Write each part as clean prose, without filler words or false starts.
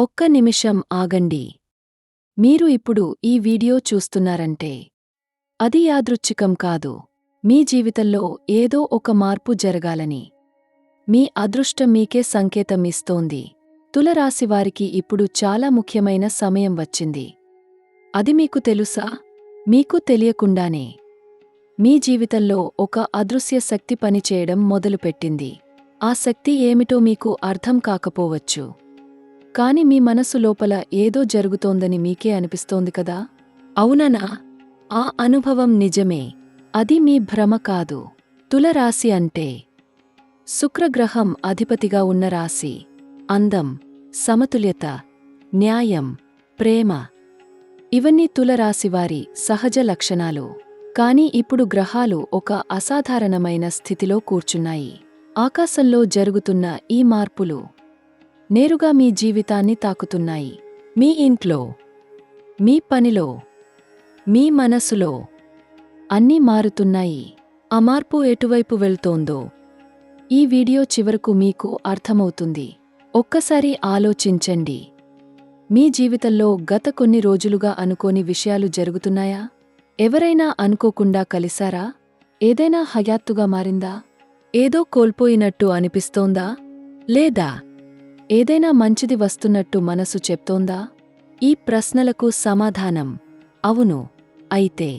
ఒక్క నిమిషం ఆగండి. మీరు ఇప్పుడు ఈ వీడియో చూస్తున్నారంటే అది యాదృచ్ఛికం కాదు. మీ జీవితంలో ఏదో ఒక మార్పు జరగాలని మీ అదృష్టం మీకే సంకేతం ఇస్తోంది. తులరాశివారికి ఇప్పుడు చాలా ముఖ్యమైన సమయం వచ్చింది. అది మీకు తెలుసా? మీకు తెలియకుండానే మీ జీవితంలో ఒక అదృశ్య శక్తి పనిచేయడం మొదలుపెట్టింది. ఆ శక్తి ఏమిటో మీకు అర్థం కాకపోవచ్చు. కాని మీ మనసు లోపల ఏదో జరుగుతోందని మీకే అనిపిస్తోంది కదా? అవుననా? ఆ అనుభవం నిజమే. అది మీ భ్రమ కాదు. తులరాశి అంటే శుక్రగ్రహం అధిపతిగా ఉన్న రాశి. అందం, సమతుల్యత, న్యాయం, ప్రేమ ఇవన్నీ తులరాశివారి సహజ లక్షణాలు. కాని ఇప్పుడు గ్రహాలు ఒక అసాధారణమైన స్థితిలో కూర్చున్నాయి. ఆకాశంలో జరుగుతున్న ఈ మార్పులు నేరుగా మీ జీవితాన్ని తాకుతున్నాయి. మీ ఇంట్లో, మీ పనిలో, మీ మనసులో అన్నీ మారుతున్నాయి. ఆ మార్పు ఎటువైపు వెళ్తోందో ఈ వీడియో చివరకు మీకు అర్థమవుతుంది. ఒక్కసారి ఆలోచించండి. మీ జీవితంలో గత కొన్ని రోజులుగా అనుకోని విషయాలు జరుగుతున్నాయా? ఎవరైనా అనుకోకుండా కలిశారా? ఏదైనా హఠాత్తుగా మారిందా? ఏదో కోల్పోయినట్టు అనిపిస్తోందా? లేదా ఏదైనా మంచిది వస్తున్నట్టు మనసు చెప్తోందా? ఈ ప్రశ్నలకు సమాధానం అవును. అయితే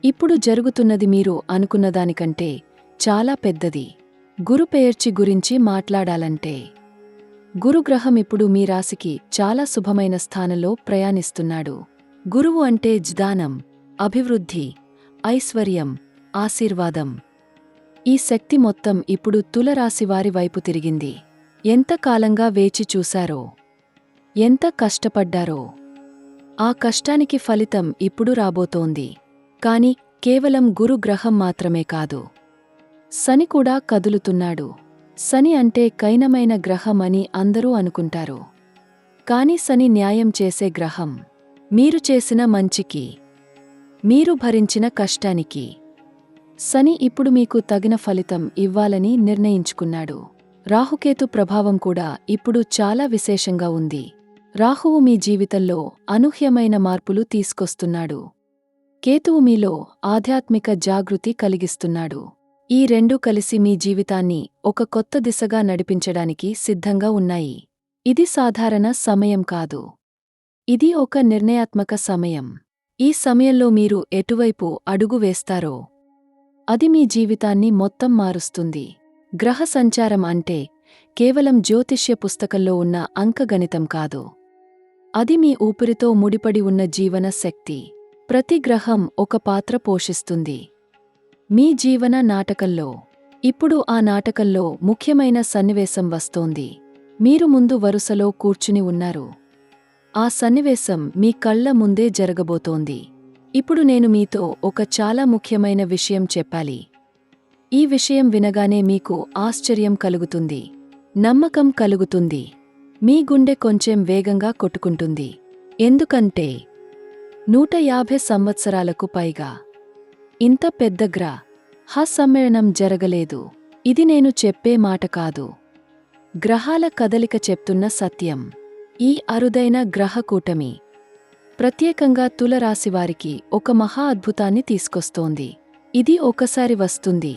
ఇప్పుడు జరుగుతున్నది మీరు అనుకున్నదానికంటే చాలా పెద్దది. గురుపెయర్చి గురించి మాట్లాడాలంటే గురుగ్రహం ఇప్పుడు మీ రాశికి చాలా శుభమైన స్థానంలో ప్రయాణిస్తున్నాడు. గురువు అంటే జ్ఞానం, అభివృద్ధి, ఐశ్వర్యం, ఆశీర్వాదం. ఈ శక్తి మొత్తం ఇప్పుడు తులరాశివారి వైపు తిరిగింది. ఎంత కాలంగా వేచి చూశారో, ఎంత కష్టపడ్డారో ఆ కష్టానికి ఫలితం ఇప్పుడు రాబోతోంది. కాని కేవలం గురుగ్రహం మాత్రమే కాదు, శని కూడా కదులుతున్నాడు. శని అంటే కఠినమైన గ్రహం అని అందరూ అనుకుంటారు. కాని శని న్యాయం చేసే గ్రహం. మీరు చేసిన మంచికి, మీరు భరించిన కష్టానికి శని ఇప్పుడు మీకు తగిన ఫలితం ఇవ్వాలని నిర్ణయించుకున్నాడు. రాహుకేతు ప్రభావం కూడా ఇప్పుడు చాలా విశేషంగా ఉంది. రాహువు మీ జీవితంలో అనూహ్యమైన మార్పులు తీసుకొస్తున్నాడు. కేతువు మీలో ఆధ్యాత్మిక జాగృతి కలిగిస్తున్నాడు. ఈ రెండూ కలిసి మీ జీవితాన్ని ఒక కొత్త దిశగా నడిపించడానికి సిద్ధంగా ఉన్నాయి. ఇది సాధారణ సమయం కాదు. ఇది ఒక నిర్ణయాత్మక సమయం. ఈ సమయంలో మీరు ఎటువైపు అడుగు వేస్తారో అది మీ జీవితాన్ని మొత్తం మారుస్తుంది. గ్రహ సంచారం అంటే కేవలం జ్యోతిష్య పుస్తకంలో ఉన్న అంకగణితం కాదు. అది మీ ఊపిరితో ముడిపడి ఉన్న జీవన శక్తి. ప్రతి గ్రహం ఒక పాత్ర పోషిస్తుంది మీ జీవన నాటకంలో. ఇప్పుడు ఆ నాటకంలో ముఖ్యమైన సన్నివేశం వస్తోంది. మీరు ముందు వరుసలో కూర్చుని ఉన్నారు. ఆ సన్నివేశం మీ కళ్ల ముందే జరగబోతోంది. ఇప్పుడు నేను మీతో ఒక చాలా ముఖ్యమైన విషయం చెప్పాలి. ఈ విషయం వినగానే మీకు ఆశ్చర్యం కలుగుతుంది, నమ్మకం కలుగుతుంది. మీ గుండె కొంచెం వేగంగా కొట్టుకుంటుంది. ఎందుకంటే 150 సంవత్సరాలకు పైగా ఇంత పెద్ద గ్రహ సమ్మేళనం జరగలేదు. ఇది నేను చెప్పే మాట కాదు, గ్రహాల కదలిక చెప్తున్న సత్యం. ఈ అరుదైన గ్రహ కూటమి ప్రత్యేకంగా తులరాశివారికి ఒక మహా అద్భుతాన్ని తీసుకొస్తోంది. ఇది ఒకసారి వస్తుంది,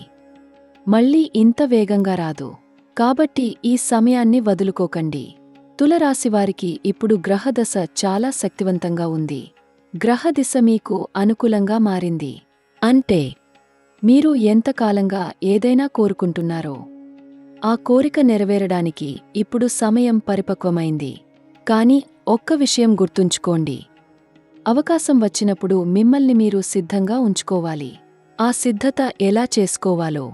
మళ్ళీ ఇంత వేగంగా రాదు. కాబట్టి ఈ సమయాన్ని వదులుకోకండి. తులరాశివారికి ఇప్పుడు గ్రహదశ చాలా శక్తివంతంగా ఉంది. గ్రహదిశ మీకు అనుకూలంగా మారింది. అంటే మీరు ఎంతకాలంగా ఏదైనా కోరుకుంటున్నారో ఆ కోరిక నెరవేరడానికి ఇప్పుడు సమయం పరిపక్వమైంది. కాని ఒక్క విషయం గుర్తుంచుకోండి, అవకాశం వచ్చినప్పుడు మిమ్మల్ని మీరు సిద్ధంగా ఉంచుకోవాలి. ఆ సిద్ధత ఎలా చేసుకోవాలో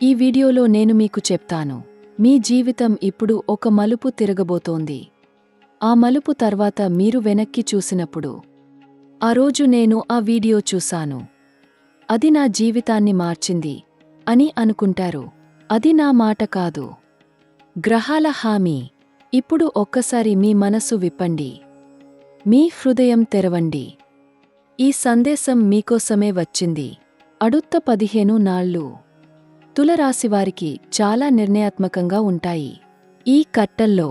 ఈ వీడియోలో నేను మీకు చెప్తాను. మీ జీవితం ఇప్పుడు ఒక మలుపు తిరగబోతోంది. ఆ మలుపు తర్వాత మీరు వెనక్కి చూసినప్పుడు, ఆ రోజు నేను ఆ వీడియో చూశాను, అది నా జీవితాన్ని మార్చింది అని అనుకుంటారు. అది నా మాట కాదు, గ్రహాల హామీ. ఇప్పుడు ఒక్కసారి మీ మనసు విప్పండి, మీ హృదయం తెరవండి. ఈ సందేశం మీకోసమే వచ్చింది. అడుత్త 15 నాళ్ళు తులరాశివారికి చాలా నిర్ణయాత్మకంగా ఉంటాయి. ఈ కట్టల్లో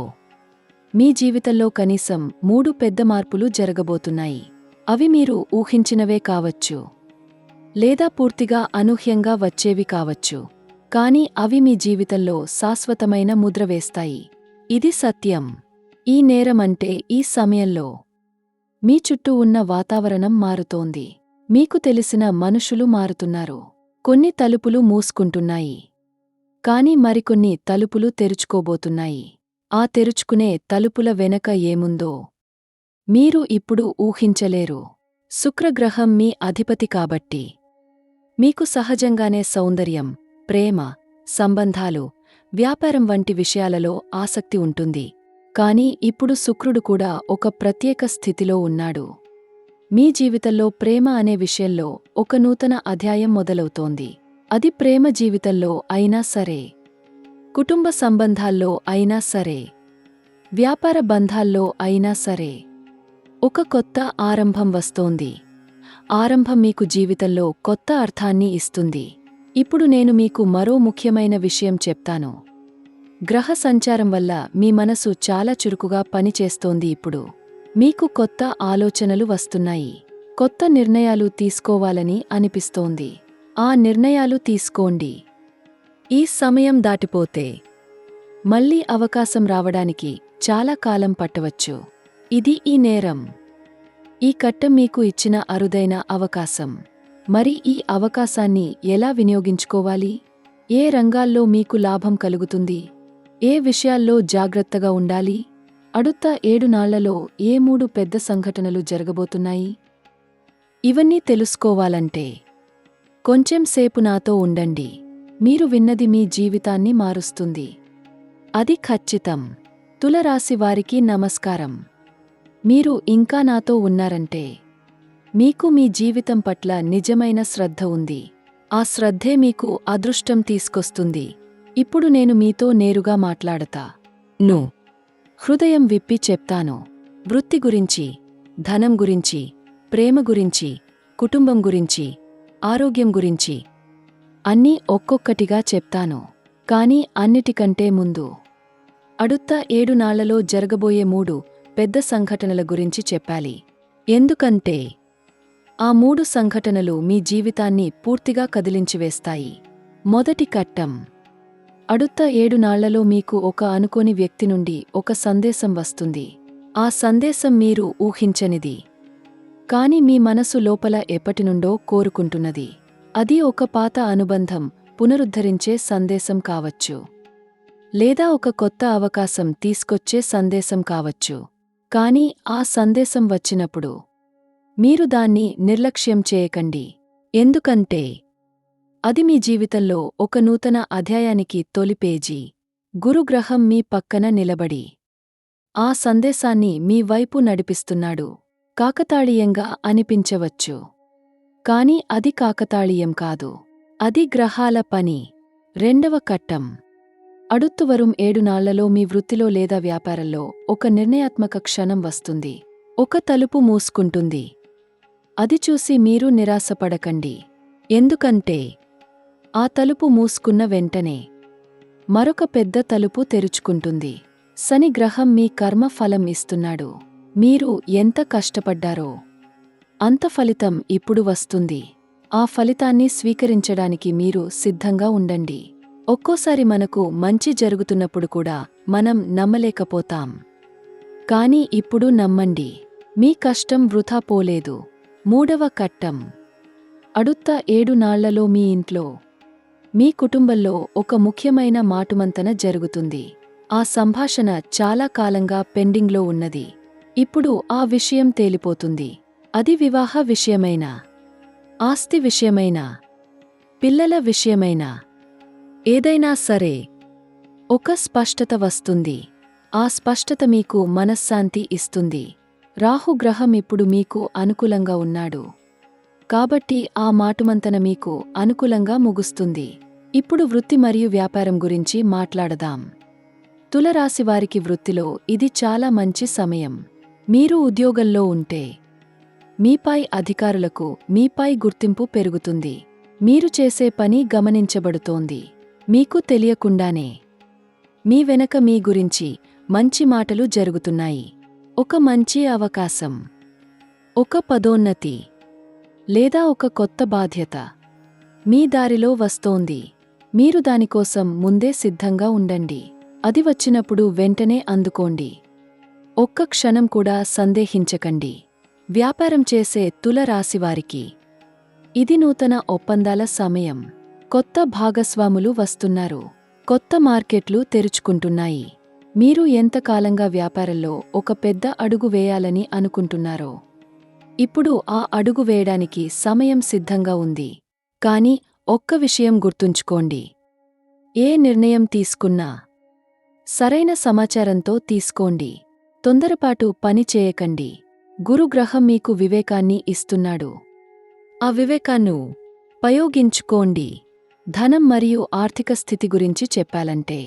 మీ జీవితంలో కనీసం 3 పెద్ద మార్పులు జరగబోతున్నాయి. అవి మీరు ఊహించినవే కావచ్చు, లేదా పూర్తిగా అనూహ్యంగా వచ్చేవి కావచ్చు. కానీ అవి మీ జీవితంలో శాశ్వతమైన ముద్ర వేస్తాయి. ఇది సత్యం. ఈ నేరమంటే ఈ సమయంలో మీ చుట్టూ ఉన్న వాతావరణం మారుతోంది. మీకు తెలిసిన మనుషులు మారుతున్నారు. కొన్ని తలుపులు మూసుకుంటున్నాయి, కాని మరికొన్ని తలుపులు తెరుచుకోబోతున్నాయి. ఆ తెరుచుకునే తలుపుల వెనక ఏముందో మీరు ఇప్పుడు ఊహించలేరు. శుక్రగ్రహం మీ అధిపతి కాబట్టి మీకు సహజంగానే సౌందర్యం, ప్రేమ, సంబంధాలు, వ్యాపారం వంటి విషయాలలో ఆసక్తి ఉంటుంది. కాని ఇప్పుడు శుక్రుడు కూడా ఒక ప్రత్యేక స్థితిలో ఉన్నాడు. మీ జీవితంలో ప్రేమ అనే విషయంలో ఒక నూతన అధ్యాయం మొదలవుతోంది. అది ప్రేమ జీవితంలో అయినా సరే, కుటుంబ సంబంధాల్లో అయినా సరే, వ్యాపార బంధాల్లో అయినా సరే, ఒక కొత్త ఆరంభం వస్తోంది. ఆరంభం మీకు జీవితంలో కొత్త అర్థాన్ని ఇస్తుంది. ఇప్పుడు నేను మీకు మరో ముఖ్యమైన విషయం చెప్తాను. గ్రహ సంచారం వల్ల మీ మనసు చాలా చురుకుగా పనిచేస్తోంది. ఇప్పుడు మీకు కొత్త ఆలోచనలు వస్తున్నాయి. కొత్త నిర్ణయాలు తీసుకోవాలని అనిపిస్తోంది. ఆ నిర్ణయాలు తీసుకోండి. ఈ సమయం దాటిపోతే మళ్ళీ అవకాశం రావడానికి చాలా కాలం పట్టవచ్చు. ఇది ఈ నేరం. ఈ కట్టం మీకు ఇచ్చిన అరుదైన అవకాశం. మరి ఈ అవకాశాన్ని ఎలా వినియోగించుకోవాలి? ఏ రంగాల్లో మీకు లాభం కలుగుతుంది? ఏ విషయాల్లో జాగ్రత్తగా ఉండాలి? అడుత్త 7 నాళ్లలో ఏ 3 పెద్ద సంఘటనలు జరగబోతున్నాయి? ఇవన్నీ తెలుసుకోవాలంటే కొంచెం సేపు నాతో ఉండండి. మీరు విన్నది మీ జీవితాన్ని మారుస్తుంది. అది ఖచ్చితం. తులరాశి వారికి నమస్కారం. మీరు ఇంకా నాతో ఉన్నారంటే మీకు మీ జీవితం పట్ల నిజమైన శ్రద్ధ ఉంది. ఆ శ్రద్ధే మీకు అదృష్టం తీసుకొస్తుంది. ఇప్పుడు నేను మీతో నేరుగా మాట్లాడతా. హృదయం విప్పి చెప్తాను. వృత్తి గురించి, ధనం గురించి, ప్రేమ గురించి, కుటుంబం గురించి, ఆరోగ్యం గురించి అన్నీ ఒక్కొక్కటిగా చెప్తాను. కాని అన్నిటికంటే ముందు అడుత్త 7 నాళ్లలో జరగబోయే 3 పెద్ద సంఘటనల గురించి చెప్పాలి. ఎందుకంటే ఆ 3 సంఘటనలు మీ జీవితాన్ని పూర్తిగా కదిలించివేస్తాయి. మొదటి కట్టం. అడుత్త 7 నాళ్లలో మీకు ఒక అనుకోని వ్యక్తి నుండి ఒక సందేశం వస్తుంది. ఆ సందేశం మీరు ఊహించనిది, కాని మీ మనసు లోపల ఎప్పటినుండో కోరుకుంటున్నది. అది ఒక పాత అనుబంధం పునరుద్ధరించే సందేశం కావచ్చు, లేదా ఒక కొత్త అవకాశం తీసుకొచ్చే సందేశం కావచ్చు. కాని ఆ సందేశం వచ్చినప్పుడు మీరు దాన్ని నిర్లక్ష్యం చేయకండి. ఎందుకంటే అది మీ జీవితంలో ఒక నూతన అధ్యాయానికి తొలి పేజీ. గురుగ్రహం మీ పక్కన నిలబడి ఆ సందేశాన్ని మీ వైపు నడిపిస్తున్నాడు. కాకతాళీయంగా అనిపించవచ్చు, కాని అది కాకతాళీయం కాదు. అది గ్రహాల పని. రెండవ కట్టం. అడుత్తువரும் 7 నాళ్లలో మీ వృత్తిలో లేదా వ్యాపారంలో ఒక నిర్ణయాత్మక క్షణం వస్తుంది. ఒక తలుపు మూసుకుంటుంది. అది చూసి మీరు నిరాశపడకండి. ఎందుకంటే ఆ తలుపు మూసుకున్న వెంటనే మరొక పెద్ద తలుపు తెరుచుకుంటుంది. శని గ్రహం మీ కర్మ ఫలం ఇస్తున్నాడు. మీరు ఎంత కష్టపడ్డారో అంత ఫలితం ఇప్పుడు వస్తుంది. ఆ ఫలితాన్ని స్వీకరించడానికి మీరు సిద్ధంగా ఉండండి. ఒక్కోసారి మనకు మంచి జరుగుతున్నప్పుడు కూడా మనం నమ్మలేకపోతాం. కాని ఇప్పుడు నమ్మండి, మీ కష్టం వృథా పోలేదు. మూడవ కట్టం. అడుత్త 7 నాళ్లలో మీ ఇంట్లో, మీ కుటుంబంలో ఒక ముఖ్యమైన మాటుమంతన జరుగుతుంది. ఆ సంభాషణ చాలా కాలంగా పెండింగ్లో ఉన్నది. ఇప్పుడు ఆ విషయం తేలిపోతుంది. అది వివాహ విషయమైనా, ఆస్తి విషయమైనా, పిల్లల విషయమైనా, ఏదైనా సరే ఒక స్పష్టత వస్తుంది. ఆ స్పష్టత మీకు మనశ్శాంతి ఇస్తుంది. రాహుగ్రహం ఇప్పుడు మీకు అనుకూలంగా ఉన్నాడు కాబట్టి ఆ మాటుమంతన మీకు అనుకూలంగా ముగుస్తుంది. ఇప్పుడు వృత్తి మరియు వ్యాపారం గురించి మాట్లాడదాం. తులరాశివారికి వృత్తిలో ఇది చాలా మంచి సమయం. మీరు ఉద్యోగంలో ఉంటే మీపై అధికారులకు మీపై గుర్తింపు పెరుగుతుంది. మీరు చేసే పని గమనించబడుతోంది. మీకు తెలియకుండానే మీ వెనక మీ గురించి మంచి మాటలు జరుగుతున్నాయి. ఒక మంచి అవకాశం, ఒక పదోన్నతి, లేదా ఒక కొత్త బాధ్యత మీ దారిలో వస్తోంది. మీరు దానికోసం ముందే సిద్ధంగా ఉండండి. అది వచ్చినప్పుడు వెంటనే అందుకోండి. ఒక్క క్షణం కూడా సందేహించకండి. వ్యాపారం చేసే తుల రాశివారికి ఇది నూతన ఒప్పందాల సమయం. కొత్త భాగస్వాములు వస్తున్నారు. కొత్త మార్కెట్లు తెరుచుకుంటున్నాయి. మీరు ఎంతకాలంగా వ్యాపారంలో ఒక పెద్ద అడుగు వేయాలని అనుకుంటున్నారో ఇప్పుడు ఆ అడుగు వేయడానికి సమయం సిద్ధంగా ఉంది. కాని ఒక్క విషయం గుర్తుంచుకోండి. ఏ నిర్ణయం తీసుకున్నా సరైన సమాచారంతో తీసుకోండి. తొందరపాటు పని చేయకండి. గురుగ్రహం మీకు వివేకాన్ని ఇస్తున్నాడు. ఆ వివేకాన్ని ఉపయోగించుకోండి. ధనం మరియు ఆర్థిక స్థితి గురించి చెప్పాలంటే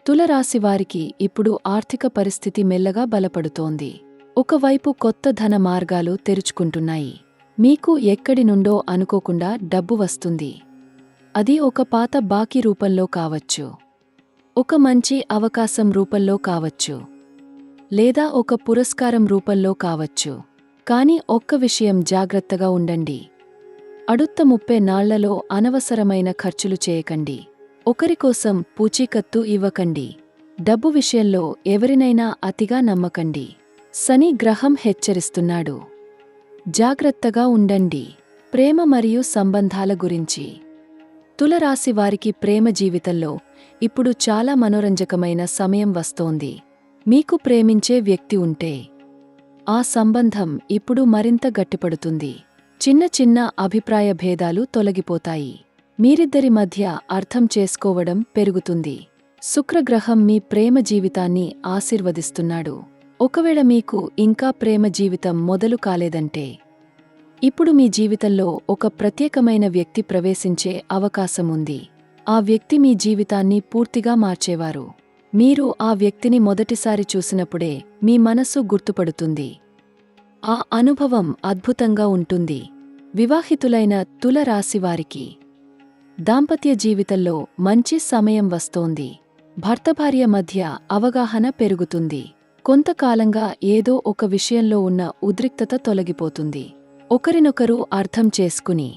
తులరాశివారికి ఇప్పుడు ఆర్థిక పరిస్థితి మెల్లగా బలపడుతోంది. ఒకవైపు కొత్త ధన మార్గాలు తెరుచుకుంటున్నాయి. మీకు ఎక్కడి నుండో అనుకోకుండా డబ్బు వస్తుంది. అది ఒక పాత బాకీ రూపంలో కావచ్చు, ఒక మంచి అవకాశం రూపంలో కావచ్చు, లేదా ఒక పురస్కారం రూపంలో కావచ్చు. కాని ఒక్క విషయం జాగ్రత్తగా ఉండండి. అడుత్త 30 నాళ్లలో అనవసరమైన ఖర్చులు చేయకండి. ఒకరికోసం పూచీకత్తు ఇవ్వకండి. డబ్బు విషయంలో ఎవరినైనా అతిగా నమ్మకండి. శని గ్రహం హెచ్చరిస్తున్నాడు. జాగ్రత్తగా ఉండండి. ప్రేమ మరియు సంబంధాల గురించి తులరాశి వారికి ప్రేమ జీవితంలో ఇప్పుడు చాలా మనోరంజకమైన సమయం వస్తోంది. మీకు ప్రేమించే వ్యక్తి ఉంటే ఆ సంబంధం ఇప్పుడు మరింత గట్టిపడుతుంది. చిన్న చిన్న అభిప్రాయ భేదాలు తొలగిపోతాయి. మీరిద్దరి మధ్య అర్థం చేసుకోవడం పెరుగుతుంది. శుక్రగ్రహం మీ ప్రేమ జీవితాన్ని ఆశీర్వదిస్తున్నాడు. ఒకవేళ మీకు ఇంకా ప్రేమ జీవితం మొదలు కాలేదంటే ఇప్పుడు మీ జీవితంలో ఒక ప్రత్యేకమైన వ్యక్తి ప్రవేశించే అవకాశం ఉంది. ఆ వ్యక్తి మీ జీవితాన్ని పూర్తిగా మార్చేవారు. మీరు ఆ వ్యక్తిని మొదటిసారి చూసినప్పుడే మీ మనసు గుర్తుపడుతుంది. ఆ అనుభవం అద్భుతంగా ఉంటుంది. వివాహితులైన తుల రాశివారికి దాంపత్య జీవితంలో మంచి సమయం వస్తోంది. భర్తభార్య మధ్య అవగాహన పెరుగుతుంది. కొంతకాలంగా ఏదో ఒక విషయంలో ఉన్న ఉద్రిక్తత తొలగిపోతుంది. ఒకరినొకరు అర్థం చేసుకుని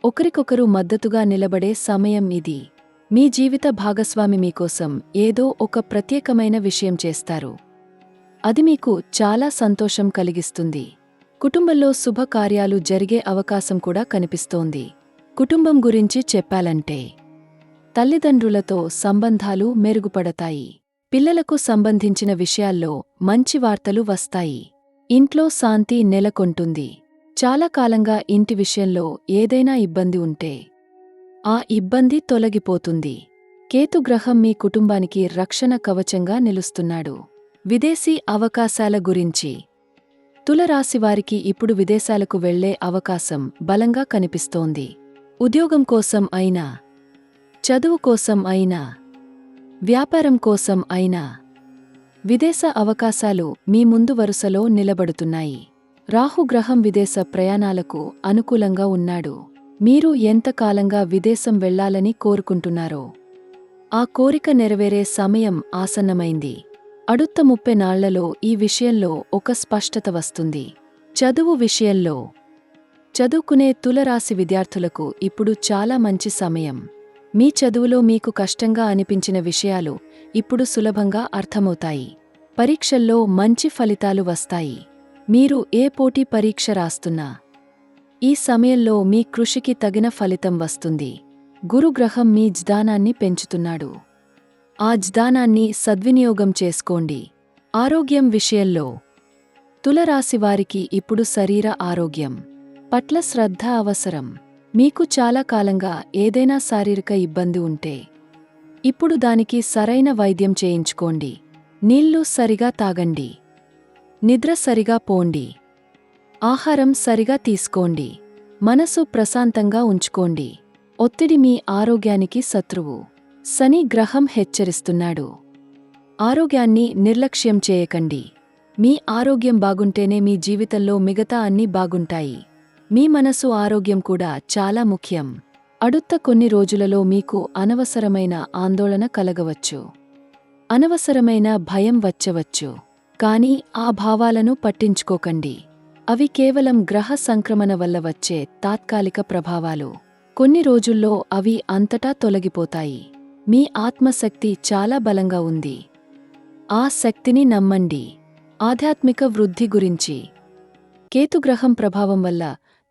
ఒకరికొకరు మద్దతుగా నిలబడే సమయం ఇది. మీ జీవిత భాగస్వామి మీకోసం ఏదో ఒక ప్రత్యేకమైన విషయం చేస్తారు. అది మీకు చాలా సంతోషం కలిగిస్తుంది. కుటుంబంలో శుభకార్యాలు జరిగే అవకాశం కూడా కనిపిస్తోంది. కుటుంబం గురించి చెప్పాలంటే తల్లిదండ్రులతో సంబంధాలు మెరుగుపడతాయి. పిల్లలకు సంబంధించిన విషయాల్లో మంచి వార్తలు వస్తాయి. ఇంట్లో శాంతి నెలకొంటుంది. చాలా కాలంగా ఇంటి విషయంలో ఏదైనా ఇబ్బంది ఉంటే ఆ ఇబ్బంది తొలగిపోతుంది. కేతుగ్రహం మీ కుటుంబానికి రక్షణ కవచంగా నిలుస్తున్నాడు. విదేశీ అవకాశాల గురించి తులరాశివారికి ఇప్పుడు విదేశాలకు వెళ్లే అవకాశం బలంగా కనిపిస్తోంది. ఉద్యోగం కోసం అయినా, చదువు కోసం అయినా, వ్యాపారం కోసం అయినా విదేశ అవకాశాలు మీ ముందు వరుసలో నిలబడుతున్నాయి. రాహుగ్రహం విదేశ ప్రయాణాలకు అనుకూలంగా ఉన్నాడు. మీరు ఎంతకాలంగా విదేశం వెళ్లాలని కోరుకుంటున్నారో ఆ కోరిక నెరవేరే సమయం ఆసన్నమైంది. అడుత్త 30 నాళ్లలో ఈ విషయంలో ఒక స్పష్టత వస్తుంది. చదువు విషయంలో చదువుకునే తులరాశి విద్యార్థులకు ఇప్పుడు చాలా మంచి సమయం. మీ చదువులో మీకు కష్టంగా అనిపించిన విషయాలు ఇప్పుడు సులభంగా అర్థమవుతాయి. పరీక్షల్లో మంచి ఫలితాలు వస్తాయి. మీరు ఏ పోటీ పరీక్ష రాస్తున్నా ఈ సమయంలో మీ కృషికి తగిన ఫలితం వస్తుంది. గురుగ్రహం మీ జ్ఞానాన్ని పెంచుతున్నాడు. ఆ జ్ఞానాన్ని సద్వినియోగం చేసుకోండి. ఆరోగ్యం విషయంలో తులరాశివారికి ఇప్పుడు శరీర ఆరోగ్యం పట్ల శ్రద్ధ అవసరం. మీకు చాలా కాలంగా ఏదైనా శారీరక ఇబ్బంది ఉంటే ఇప్పుడు దానికి సరైన వైద్యం చేయించుకోండి. నీళ్లు సరిగా తాగండి. నిద్ర సరిగా పోండి. ఆహారం సరిగా తీసుకోండి. మనసు ప్రశాంతంగా ఉంచుకోండి. ఒత్తిడి మీ ఆరోగ్యానికి శత్రువు. శని గ్రహం హెచ్చరిస్తున్నాడు. ఆరోగ్యాన్ని నిర్లక్ష్యం చేయకండి. మీ ఆరోగ్యం బాగుంటేనే మీ జీవితంలో మిగతా అన్నీ బాగుంటాయి. మీ మనసు ఆరోగ్యం కూడా చాలా ముఖ్యం. అడుత్త కొన్ని రోజులలో మీకు అనవసరమైన ఆందోళన కలగవచ్చు. అనవసరమైన భయం వచ్చవచ్చు. కాని ఆ భావాలను పట్టించుకోకండి. అవి కేవలం గ్రహ సంక్రమణ వల్ల వచ్చే తాత్కాలిక ప్రభావాలు. కొన్ని రోజుల్లో అవి అంతటా తొలగిపోతాయి. మీ ఆత్మశక్తి చాలా బలంగా ఉంది. ఆ శక్తిని నమ్మండి. ఆధ్యాత్మిక వృద్ధి గురించి కేతుగ్రహం ప్రభావం వల్ల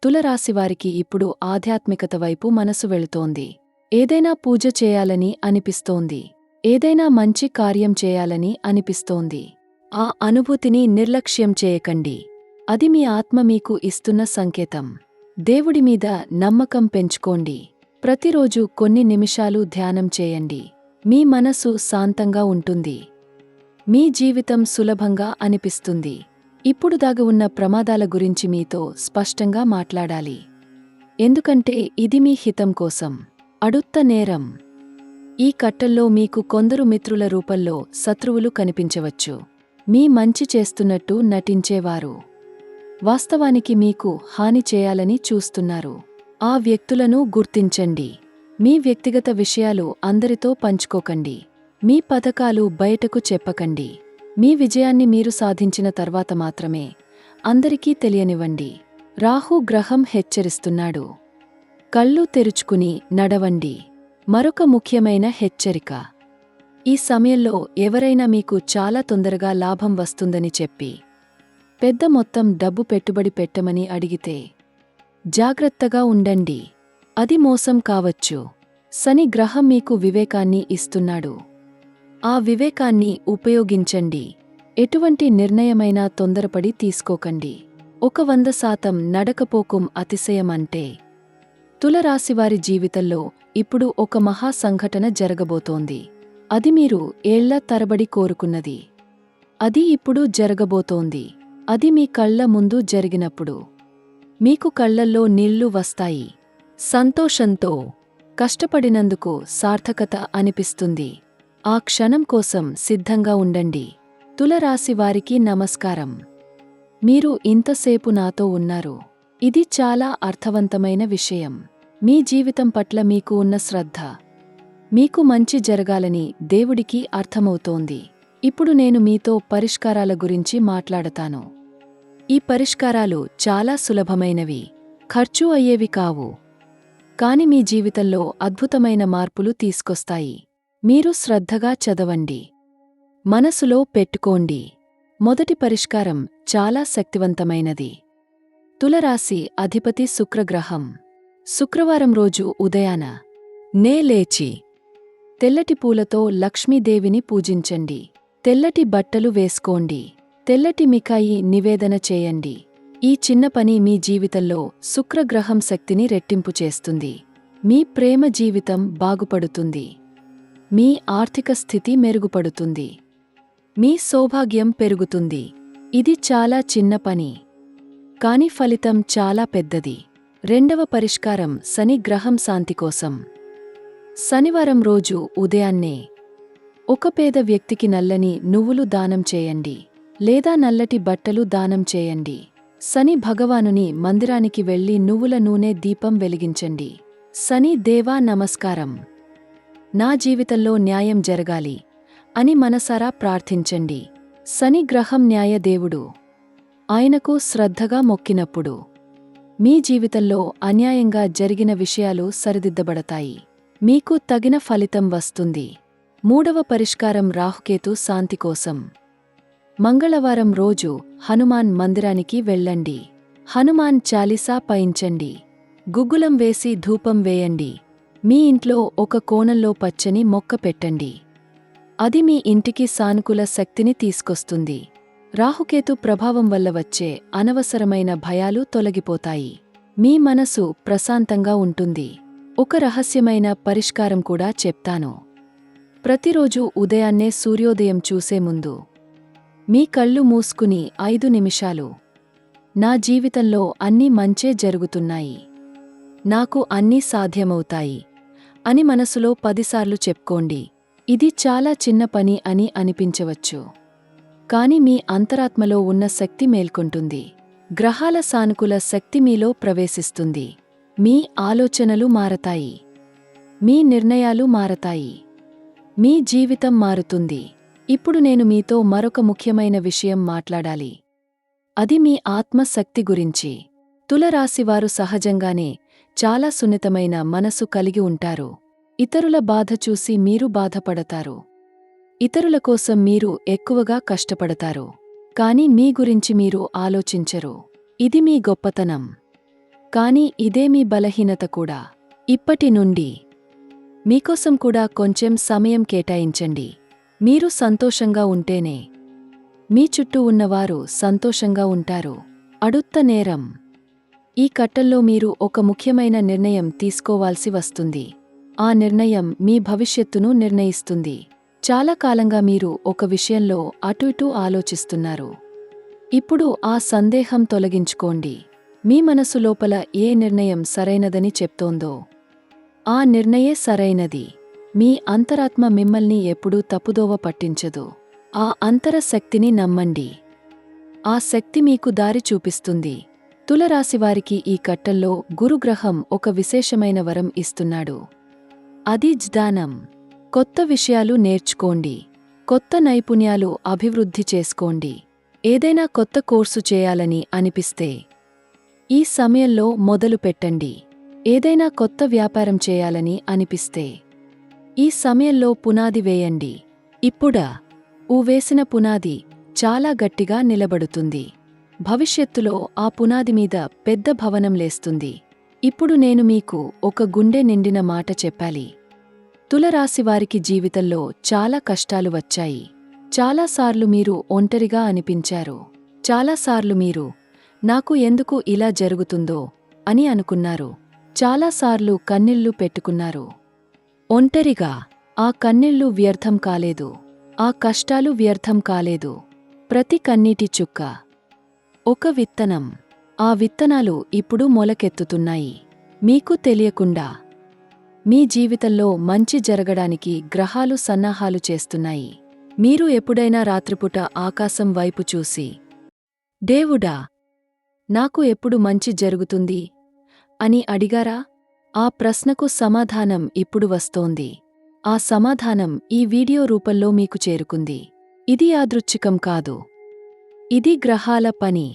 తులరాశివారికి ఇప్పుడు ఆధ్యాత్మికత వైపు మనసు వెళుతోంది. ఏదైనా పూజ చేయాలని అనిపిస్తోంది. ఏదైనా మంచి కార్యం చేయాలని అనిపిస్తోంది. ఆ అనుభూతిని నిర్లక్ష్యం చేయకండి. అది మీ ఆత్మ మీకు ఇస్తున్న సంకేతం. దేవుడి మీద నమ్మకం పెంచుకోండి. ప్రతిరోజు కొన్ని నిమిషాలు ధ్యానం చేయండి. మీ మనసు శాంతంగా ఉంటుంది. మీ జీవితం సులభంగా అనిపిస్తుంది. ఇప్పుడు దాగి ఉన్న ప్రమాదాల గురించి మీతో స్పష్టంగా మాట్లాడాలి. ఎందుకంటే ఇది మీ హితం కోసం. అడుత్త నేరం. ఈ కట్టల్లో మీకు కొందరు మిత్రుల రూపంలో శత్రువులు కనిపించవచ్చు. మీ మంచి చేస్తున్నట్టు నటించేవారు వాస్తవానికి మీకు హాని చేయాలని చూస్తున్నారు. ఆ వ్యక్తులను గుర్తించండి. మీ వ్యక్తిగత విషయాలు అందరితో పంచుకోకండి. మీ పథకాలు బయటకు చెప్పకండి. మీ విజయాన్ని మీరు సాధించిన తర్వాత మాత్రమే అందరికీ తెలియనివ్వండి. రాహు గ్రహం హెచ్చరిస్తున్నాడు. కళ్ళు తెరుచుకుని నడవండి. మరొక ముఖ్యమైన హెచ్చరిక. ఈ సమయంలో ఎవరైనా మీకు చాలా తొందరగా లాభం వస్తుందని చెప్పి పెద్ద మొత్తం డబ్బు పెట్టుబడి పెట్టమని అడిగితే జాగ్రత్తగా ఉండండి. అది మోసం కావచ్చు. శని గ్రహం మీకు వివేకాన్ని ఇస్తున్నాడు. ఆ వివేకాన్ని ఉపయోగించండి. ఎటువంటి నిర్ణయమైనా తొందరపడి తీసుకోకండి. 100% నడకపోకం అతిశయం అంటే తులరాశివారి జీవితంలో ఇప్పుడు ఒక మహా సంఘటన జరగబోతోంది. అది మీరు ఏళ్ల తరబడి కోరుకున్నది. అది ఇప్పుడు జరగబోతోంది. అది మీ కళ్ల ముందు జరిగినప్పుడు మీకు కళ్లల్లో నీళ్లు వస్తాయి. సంతోషంతో కష్టపడినందుకు సార్థకత అనిపిస్తుంది. ఆ క్షణం కోసం సిద్ధంగా ఉండండి. తులరాశివారికి నమస్కారం. మీరు ఇంతసేపు నాతో ఉన్నారు. ఇది చాలా అర్థవంతమైన విషయం. మీ జీవితం పట్ల మీకు ఉన్న శ్రద్ధ, మీకు మంచి జరగాలని దేవుడికి అర్థమవుతోంది. ఇప్పుడు నేను మీతో పరిష్కారాల గురించి మాట్లాడతాను. ఈ పరిష్కారాలు చాలా సులభమైనవి, ఖర్చు అయ్యేవి కావు. కాని మీ జీవితంలో అద్భుతమైన మార్పులు తీసుకొస్తాయి. మీరు శ్రద్ధగా చదవండి. మనసులో పెట్టుకోండి. మొదటి పరిష్కారం చాలా శక్తివంతమైనది. తులరాశి అధిపతి శుక్రగ్రహం. శుక్రవారం రోజు ఉదయాన లేచి తెల్లటి పూలతో లక్ష్మీదేవిని పూజించండి. తెల్లటి బట్టలు వేసుకోండి. తెల్లటి మిఠాయి నివేదన చేయండి. ఈ చిన్న పని మీ జీవితంలో శుక్రగ్రహం శక్తిని రెట్టింపు చేస్తుంది. మీ ప్రేమ జీవితం బాగుపడుతుంది. మీ ఆర్థిక స్థితి మెరుగుపడుతుంది. మీ సౌభాగ్యం పెరుగుతుంది. ఇది చాలా చిన్న పని, కాని ఫలితం చాలా పెద్దది. రెండవ పరిష్కారం శని గ్రహం శాంతి కోసం. శనివారం రోజు ఉదయాన్నే ఒక పేద వ్యక్తికి నల్లని నువ్వులు దానం చేయండి, లేదా నల్లటి బట్టలు దానం చేయండి. శని భగవానుని మందిరానికి వెళ్లి నువ్వుల నూనె దీపం వెలిగించండి. శని దేవా నమస్కారం. నా జీవితంలో న్యాయం జరగాలి అని మనసారా ప్రార్థించండి. శని గ్రహం న్యాయదేవుడు. ఆయనకు శ్రద్ధగా మొక్కినప్పుడు మీ జీవితంలో అన్యాయంగా జరిగిన విషయాలు సరిదిద్దబడతాయి. మీకు తగిన ఫలితం వస్తుంది. మూడవ పరిష్కారం రాహుకేతు శాంతి కోసం. మంగళవారం రోజు హనుమాన్ మందిరానికి వెళ్ళండి. హనుమాన్ చాలీసా పయించండి. గుగ్గులం వేసి ధూపం వేయండి. మీ ఇంట్లో ఒక కోణంలో పచ్చని మొక్క పెట్టండి. అది మీ ఇంటికి సానుకూల శక్తిని తీసుకొస్తుంది. రాహుకేతు ప్రభావం వల్ల వచ్చే అనవసరమైన భయాలు తొలగిపోతాయి. మీ మనసు ప్రశాంతంగా ఉంటుంది. ఒక రహస్యమైన పరిష్కారం కూడా చెప్తాను. ప్రతిరోజు ఉదయాన్నే సూర్యోదయం చూసే ముందు మీ కళ్ళు మూసుకుని 5 నిమిషాలు నా జీవితంలో అన్నీ మంచే జరుగుతున్నాయి, నాకు అన్నీ సాధ్యమవుతాయి అని మనసులో 10 సార్లు చెప్పుకోండి. ఇది చాలా చిన్న పని అని అనిపించవచ్చు, కాని మీ అంతరాత్మలో ఉన్న శక్తి మేల్కొంటుంది. గ్రహాల సానుకూల శక్తి మీలో ప్రవేశిస్తుంది. మీ ఆలోచనలు మారతాయి. మీ నిర్ణయాలు మారతాయి. మీ జీవితం మారుతుంది. ఇప్పుడు నేను మీతో మరొక ముఖ్యమైన విషయం మాట్లాడాలి. అది మీ ఆత్మశక్తి గురించి. తులరాశివారు సహజంగానే చాలా సున్నితమైన మనసు కలిగి ఉంటారు. ఇతరుల బాధ చూసి మీరు బాధపడతారు. ఇతరుల కోసం మీరు ఎక్కువగా కష్టపడతారు. కాని మీ గురించి మీరు ఆలోచించరు. ఇది మీ గొప్పతనం. కాని ఇదే మీ బలహీనత కూడా. ఇప్పటి నుండి మీకోసం కూడా కొంచెం సమయం కేటాయించండి. మీరు సంతోషంగా ఉంటేనే మీ చుట్టూ ఉన్నవారు సంతోషంగా ఉంటారు. అడుత్త నేరం. ఈ కట్టల్లో మీరు ఒక ముఖ్యమైన నిర్ణయం తీసుకోవాల్సి వస్తుంది. ఆ నిర్ణయం మీ భవిష్యత్తును నిర్ణయిస్తుంది. చాలా కాలంగా మీరు ఒక విషయంలో అటు ఇటూ ఆలోచిస్తున్నారు. ఇప్పుడు ఆ సందేహం తొలగించుకోండి. మీ మనసు లోపల ఏ నిర్ణయం సరైనదని చెప్తోందో ఆ నిర్ణయే సరైనది. మీ అంతరాత్మ మిమ్మల్ని ఎప్పుడూ తప్పుదోవ పట్టించదు. ఆ అంతర శక్తిని నమ్మండి. ఆ శక్తి మీకు దారి చూపిస్తుంది. తులరాశివారికి ఈ కట్టల్లో గురుగ్రహం ఒక విశేషమైన వరం ఇస్తున్నాడు. అది జ్ఞానం. కొత్త విషయాలు నేర్చుకోండి. కొత్త నైపుణ్యాలు అభివృద్ధి చేసుకోండి. ఏదైనా కొత్త కోర్సు చేయాలని అనిపిస్తే ఈ సమయంలో మొదలు పెట్టండి. ఏదైనా కొత్త వ్యాపారం చేయాలని అనిపిస్తే ఈ సమయంలో పునాది వేయండి. ఇప్పుడా వేసిన పునాది చాలా గట్టిగా నిలబడుతుంది. భవిష్యత్తులో ఆ పునాది మీద పెద్ద భవనం లేస్తుంది. ఇప్పుడు నేను మీకు ఒక గుండె నిండిన మాట చెప్పాలి. తులరాశివారికి జీవితంలో చాలా కష్టాలు వచ్చాయి. చాలాసార్లు మీరు ఒంటరిగా అనిపించారు. చాలాసార్లు మీరు నాకు ఎందుకు ఇలా జరుగుతుందో అని అనుకున్నారు. చాలాసార్లు కన్నీళ్లు పెట్టుకున్నారు. ఒంటరిగా. ఆ కన్నీళ్లు వ్యర్థం కాలేదు. ఆ కష్టాలు వ్యర్థం కాలేదు. ప్రతి కన్నీటి చుక్క ఒక విత్తనం. ఆ విత్తనాలు ఇప్పుడు మొలకెత్తుతున్నాయి. మీకు తెలియకుండా మీ జీవితంలో మంచి జరగడానికి గ్రహాలు సన్నాహాలు చేస్తున్నాయి. మీరు ఎప్పుడైనా రాత్రిపూట ఆకాశం వైపు చూసి దేవుడా, నాకు ఎప్పుడు మంచి జరుగుతుంది అని అడిగారా? ఆ ప్రశ్నకు సమాధానం ఇప్పుడు వస్తోంది. ఆ సమాధానం ఈ వీడియో రూపంలో మీకు చేరుకుంది. ఇది యాదృచ్ఛికం కాదు. ఇది గ్రహాల పని.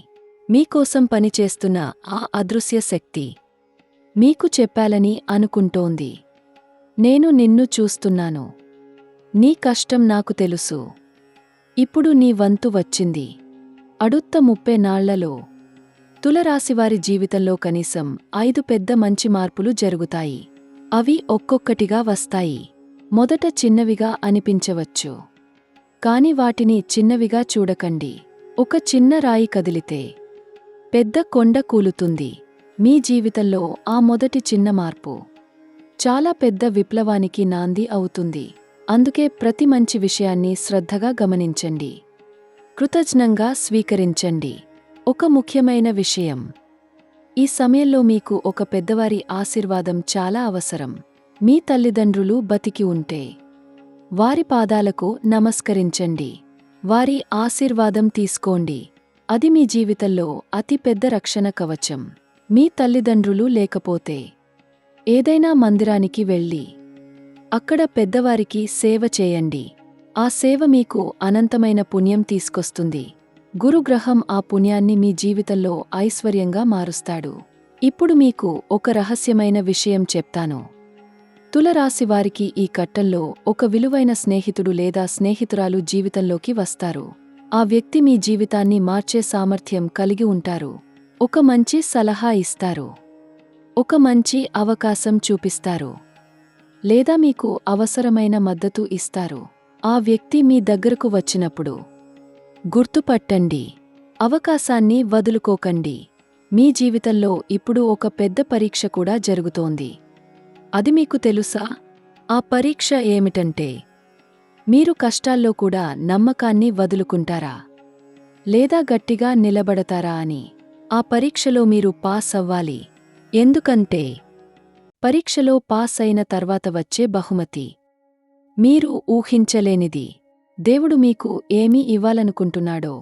మీకోసం పనిచేస్తున్న ఆ అదృశ్య శక్తి మీకు చెప్పాలని అనుకుంటోంది. నేను నిన్ను చూస్తున్నాను. నీ కష్టం నాకు తెలుసు. ఇప్పుడు నీ వంతు వచ్చింది. అడుత్త 30 నాళ్లలో తులరాశివారి జీవితంలో కనీసం 5 పెద్ద మంచి మార్పులు జరుగుతాయి. అవి ఒక్కొక్కటిగా వస్తాయి. మొదట చిన్నవిగా అనిపించవచ్చు. కాని వాటిని చిన్నవిగా చూడకండి. ఒక చిన్న రాయి కదిలితే పెద్ద కొండ కూలుతుంది. మీ జీవితంలో ఆ మొదటి చిన్న మార్పు చాలా పెద్ద విప్లవానికి నాంది అవుతుంది. అందుకే ప్రతి మంచి విషయాన్ని శ్రద్ధగా గమనించండి. కృతజ్ఞంగా స్వీకరించండి. ఒక ముఖ్యమైన విషయం. ఈ సమయంలో మీకు ఒక పెద్దవారి ఆశీర్వాదం చాలా అవసరం. మీ తల్లిదండ్రులు బతికి ఉంటే వారి పాదాలకు నమస్కరించండి. వారి ఆశీర్వాదం తీసుకోండి. అది మీ జీవితంలో అతి పెద్ద రక్షణ కవచం. మీ తల్లిదండ్రులు లేకపోతే ఏదైనా మందిరానికి వెళ్ళి అక్కడ పెద్దవారికి సేవ చేయండి. ఆ సేవ మీకు అనంతమైన పుణ్యం తీసుకొస్తుంది. గురుగ్రహం ఆ పుణ్యాన్ని మీ జీవితంలో ఐశ్వర్యంగా మారుస్తాడు. ఇప్పుడు మీకు ఒక రహస్యమైన విషయం చెప్తాను. తులరాశివారికి ఈ కట్టంలో ఒక విలువైన స్నేహితుడు లేదా స్నేహితురాలు జీవితంలోకి వస్తారు. ఆ వ్యక్తి మీ జీవితాన్ని మార్చే సామర్థ్యం కలిగి ఉంటారు. ఒక మంచి సలహా ఇస్తారు. ఒక మంచి అవకాశం చూపిస్తారు. లేదా మీకు అవసరమైన మద్దతు ఇస్తారు. ఆ వ్యక్తి మీ దగ్గరకు వచ్చినప్పుడు గుర్తుపట్టండి. అవకాశాన్ని వదులుకోకండి. మీ జీవితంలో ఇప్పుడు ఒక పెద్ద పరీక్ష కూడా జరుగుతోంది. అది మీకు తెలుసా? ఆ పరీక్ష ఏమిటంటే మీరు కష్టాల్లో కూడా నమ్మకాన్ని వదులుకుంటారా? లేదా గట్టిగా నిలబడతారా అని. ఆ పరీక్షలో మీరు పాస్ అవ్వాలి. ఎందుకంటే పరీక్షలో పాస్ అయిన తర్వాత వచ్చే బహుమతి మీరు ఊహించలేనిది. దేవుడు మీకు ఏమి ఇవ్వాలనుకుంటున్నాడో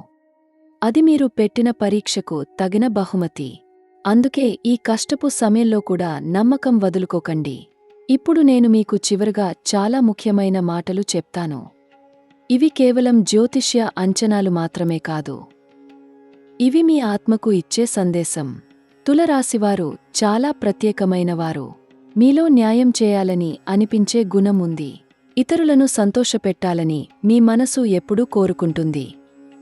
అది మీరు పెట్టిన పరీక్షకు తగిన బహుమతి. అందుకే ఈ కష్టపు సమయంలో కూడా నమ్మకం వదులుకోకండి. ఇప్పుడు నేను మీకు చివరగా చాలా ముఖ్యమైన మాటలు చెప్తాను. ఇవి కేవలం జ్యోతిష్య అంచనాలు మాత్రమే కాదు. ఇవి మీ ఆత్మకు ఇచ్చే సందేశం. తులరాశివారు చాలా ప్రత్యేకమైనవారు. మీలో న్యాయం చేయాలని అనిపించే గుణం ఉంది. ఇతరులను సంతోషపెట్టాలని మీ మనసు ఎప్పుడూ కోరుకుంటుంది.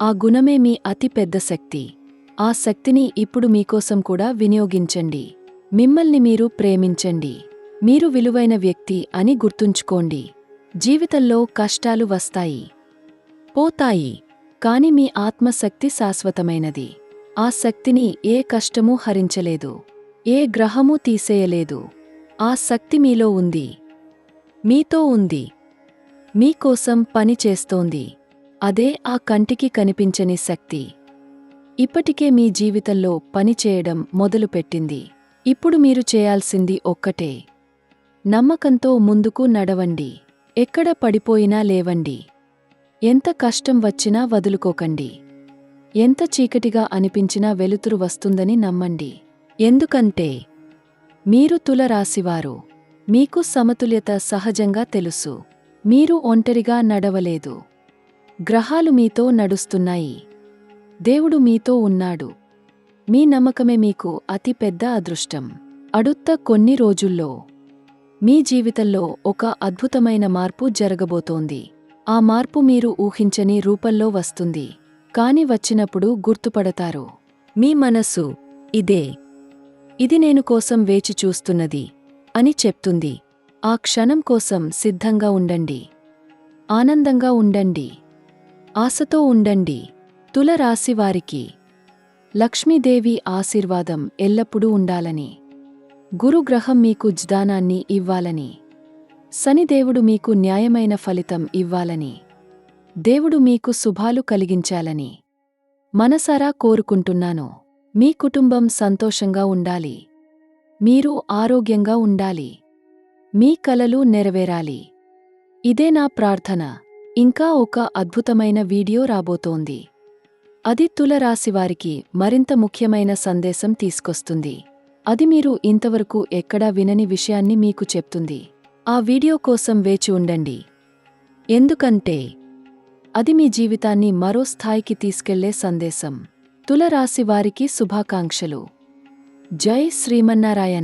ఆ గుణమే మీ అతి పెద్ద శక్తి. ఆ శక్తిని ఇప్పుడు మీకోసం కూడా వినియోగించండి. మిమ్మల్ని మీరు ప్రేమించండి. మీరు విలువైన వ్యక్తి అని గుర్తుంచుకోండి. జీవితంలో కష్టాలు వస్తాయి, పోతాయి. కాని మీ ఆత్మశక్తి శాశ్వతమైనది. ఆ శక్తిని ఏ కష్టమూ హరించలేదు, ఏ గ్రహమూ తీసేయలేదు. ఆ శక్తి మీలో ఉంది, మీతో ఉంది, మీకోసం పని చేస్తోంది. అదే ఆ కంటికి కనిపించని శక్తి. ఇప్పటికే మీ జీవితంలో పనిచేయడం మొదలుపెట్టింది. ఇప్పుడు మీరు చేయాల్సింది ఒక్కటే. నమ్మకంతో ముందుకు నడవండి. ఎక్కడ పడిపోయినా లేవండి. ఎంత కష్టం వచ్చినా వదులుకోకండి. ఎంత చీకటిగా అనిపించినా వెలుతురు వస్తుందని నమ్మండి. ఎందుకంటే మీరు తులరాశివారు. మీకు సమతుల్యత సహజంగా తెలుసు. మీరు ఒంటరిగా నడవలేదు. గ్రహాలు మీతో నడుస్తున్నాయి. దేవుడు మీతో ఉన్నాడు. మీ నమ్మకమే మీకు అతి పెద్ద అదృష్టం. అడుత్త కొన్ని రోజుల్లో మీ జీవితంలో ఒక అద్భుతమైన మార్పు జరగబోతోంది. ఆ మార్పు మీరు ఊహించని రూపంలో వస్తుంది. కాని వచ్చినప్పుడు గుర్తుపడతారు. మీ మనసు ఇది నేను కోసం వేచి చూస్తున్నది అని చెప్తుంది. ఆ క్షణం కోసం సిద్ధంగా ఉండండి. ఆనందంగా ఉండండి. ఆశతో ఉండండి. తులరాశివారికి లక్ష్మీదేవి ఆశీర్వాదం ఎల్లప్పుడూ ఉండాలని, గురుగ్రహం మీకు జ్ఞానాన్ని ఇవ్వాలని, శనిదేవుడు మీకు న్యాయమైన ఫలితం ఇవ్వాలని, దేవుడు మీకు శుభాలు కలిగించాలని మనసారా కోరుకుంటున్నాను. మీ కుటుంబం సంతోషంగా ఉండాలి. మీరు ఆరోగ్యంగా ఉండాలి. మీ కలలు నెరవేరాలి. ఇదే నా ప్రార్థన. ఇంకా ఒక అద్భుతమైన వీడియో రాబోతోంది. అది తులరాశివారికి మరింత ముఖ్యమైన సందేశం తీసుకొస్తుంది. అది మీరు ఇంతవరకు ఎక్కడా వినని విషయాన్ని మీకు చెప్తుంది. ఆ వీడియో కోసం వేచి ఉండండి. ఎందుకంటే అది మీ జీవితాన్ని మరో స్థాయికి తీసుకెళ్లే సందేశం. తులరాశివారికి శుభాకాంక్షలు. జై శ్రీమన్నారాయణ.